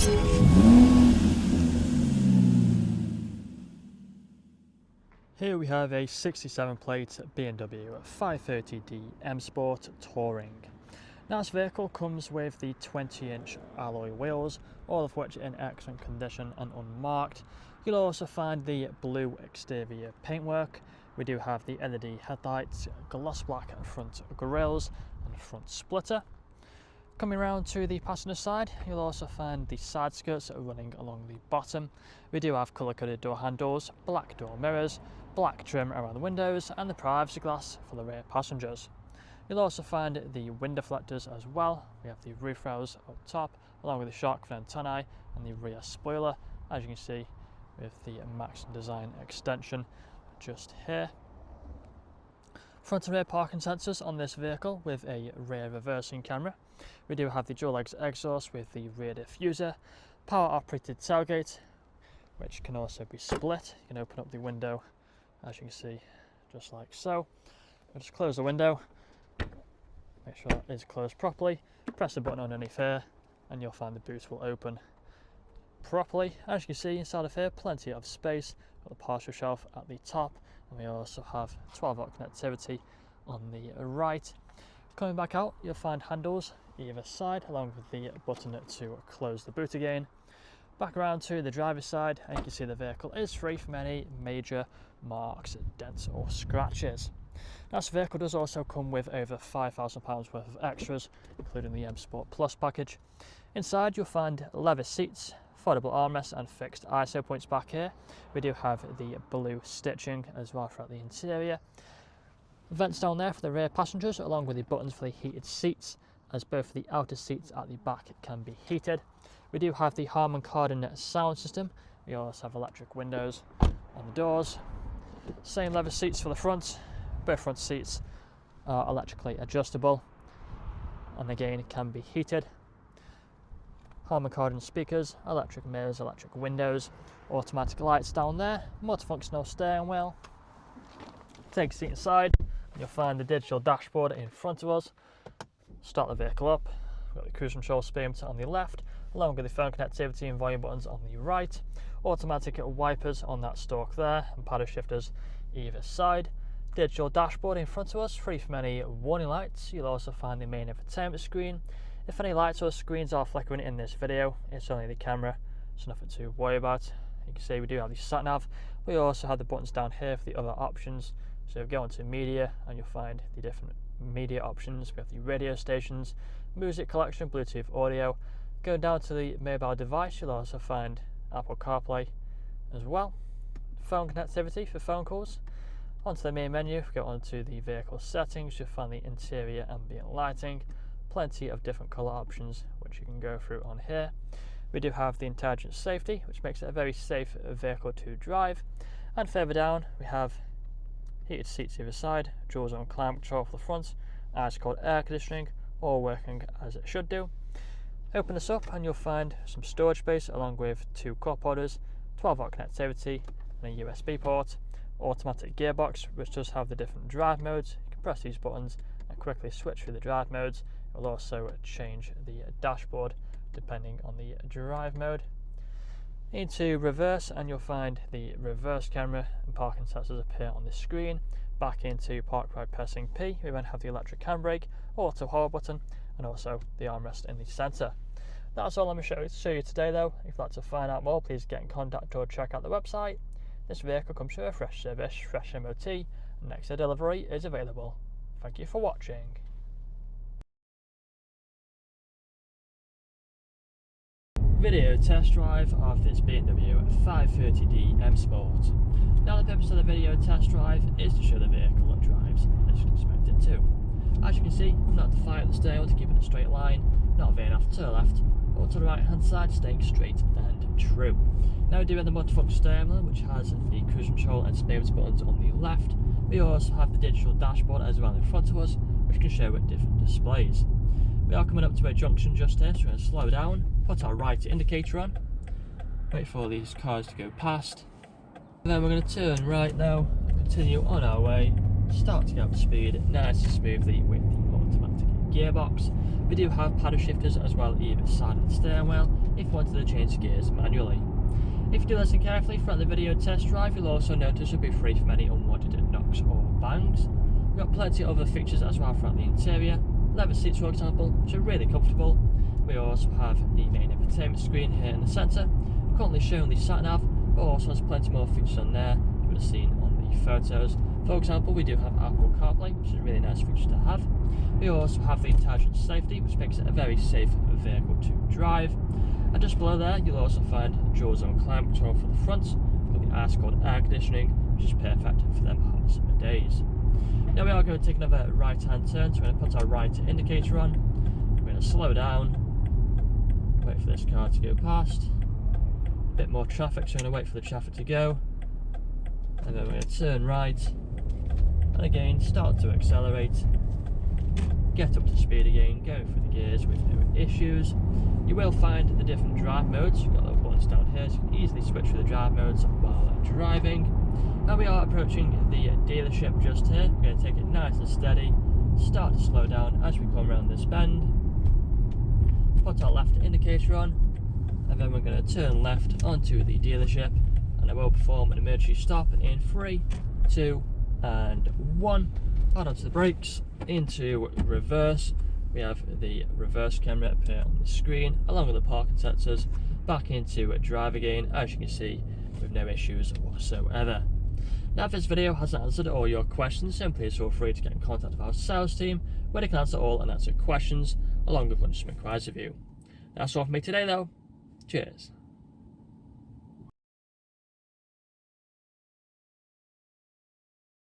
Here we have a 67 plate BMW 530D M Sport Touring. Now this vehicle comes with the 20-inch alloy wheels, all of which are in excellent condition and unmarked. You'll also find the blue exterior paintwork. We do have the LED headlights, gloss black front grills and front splitter. Coming around to the passenger side, you'll also find the side skirts running along the bottom. We do have colour-coded door handles, black door mirrors, black trim around the windows and the privacy glass for the rear passengers. You'll also find the window deflectors as well. We have the roof rails up top along with the shark fin antennae and the rear spoiler, as you can see with the Max Design extension just here. Front and rear parking sensors on this vehicle with a rear reversing camera. We do have the dual exhaust with the rear diffuser, power operated tailgate which can also be split. You can open up the window as you can see just like so. We'll just close the window, make sure it is closed properly, press the button underneath here and you'll find the boot will open properly. As you can see inside of here, plenty of space. Got the partial shelf at the top and we also have 12-volt connectivity on the right. Coming back out, you'll find handles either side along with the button to close the boot again. Back around to the driver's side and you can see the vehicle is free from any major marks, dents or scratches. Now, this vehicle does also come with over £5,000 worth of extras, including the M Sport Plus package. Inside you'll find leather seats, foldable armrests and fixed ISO points back here. We do have the blue stitching as well throughout the interior. Vents down there for the rear passengers along with the buttons for the heated seats, as both the outer seats at the back can be heated. We do have the Harman Kardon sound system. We also have electric windows on the doors. Same leather seats for the front. Both front seats are electrically adjustable and again it can be heated. Harman Kardon speakers, electric mirrors, electric windows, automatic lights down there, multifunctional steering wheel. Take a seat inside and you'll find the digital dashboard in front of us. Start the vehicle up. We've got the cruise control speedometer on the left, along with the phone connectivity and volume buttons on the right. Automatic wipers on that stalk there and paddle shifters either side. Digital dashboard in front of us, free from any warning lights. You'll also find the main entertainment screen. If any lights or screens are flickering in this video, it's only the camera, so nothing to worry about. You can see we do have the sat nav. We also have the buttons down here for the other options. So go into media and you'll find the different media options. We have the radio stations, music collection, Bluetooth audio. Going down to the mobile device, you'll also find Apple CarPlay as well. Phone connectivity for phone calls. Onto the main menu, if we go onto the vehicle settings, you'll find the interior ambient lighting. Plenty of different colour options which you can go through on here. We do have the intelligent safety, which makes it a very safe vehicle to drive. And further down, we have heated seats either side, dual zone climate control for the front, ice cold air conditioning, all working as it should do. Open this up and you'll find some storage space along with 2 cup holders, 12-volt connectivity and a USB port. Automatic gearbox, which does have the different drive modes. You can press these buttons and quickly switch through the drive modes. It will also change the dashboard depending on the drive mode. Into reverse and you'll find the reverse camera and parking sensors appear on the screen. Back into park by pressing P, we then have the electric handbrake, auto hold button and also the armrest in the centre. That's all I'm going to show you today though. If you'd like to find out more, please get in contact or check out the website. This vehicle comes with a fresh service, fresh MOT, and next day delivery is available. Thank you for watching. Video test drive of this BMW 530D M Sport. Now the purpose of the video test drive is to show the vehicle that drives as you expect it to. As you can see, not to fire at the steering wheel to keep it in a straight line, not veering off to the left or to the right hand side, staying straight and true. Now we do have the multifunction steering wheel, which has the cruise control and speedometer buttons on the left. We also have the digital dashboard as well in front of us, which can show at different displays. We are coming up to a junction just here, so we're going to slow down, put our right indicator on, wait for these cars to go past, and then we're going to turn right now, continue on our way, start to get up to speed nice and smoothly with the automatic gearbox. We do have paddle shifters as well either side of the steering wheel. if you wanted to change gears manually. If you do listen carefully throughout the video test drive, you'll also notice you'll be free from any unwanted knocks or bangs. We've got plenty of other features as well throughout the interior. Leather seats, for example, which are really comfortable. We also have the main entertainment screen here in the centre, currently showing the sat-nav, but also has plenty more features on there you would have seen on the photos. For example, we do have Apple CarPlay, which is a really nice feature to have. We also have the intelligent safety, which makes it a very safe vehicle to drive. And just below there, you'll also find dual zone climate control for the front. You've got the ice cold air conditioning, which is perfect for them hot summer days. Now we are going to take another right hand turn, so we're going to put our right indicator on. We're going to slow down, wait for this car to go past. A bit more traffic, so we're going to wait for the traffic to go. And then we're going to turn right, and again start to accelerate. Get up to speed again, going through the gears with no issues. You will find the different drive modes. You've got little buttons down here, so you can easily switch through the drive modes while driving. And we are approaching the dealership just here. We're going to take it nice and steady, start to slow down as we come around this bend. Put our left indicator on, and then we're going to turn left onto the dealership, and I will perform an emergency stop in 3, 2, and 1. Hard onto the brakes, into reverse. We have the reverse camera appear on the screen, along with the parking sensors. Back into drive again, as you can see, with no issues whatsoever. Now, if this video hasn't answered all your questions, then please feel free to get in contact with our sales team, where they can answer all unanswered questions, along with running some inquiries with you. That's all from me today though. Cheers.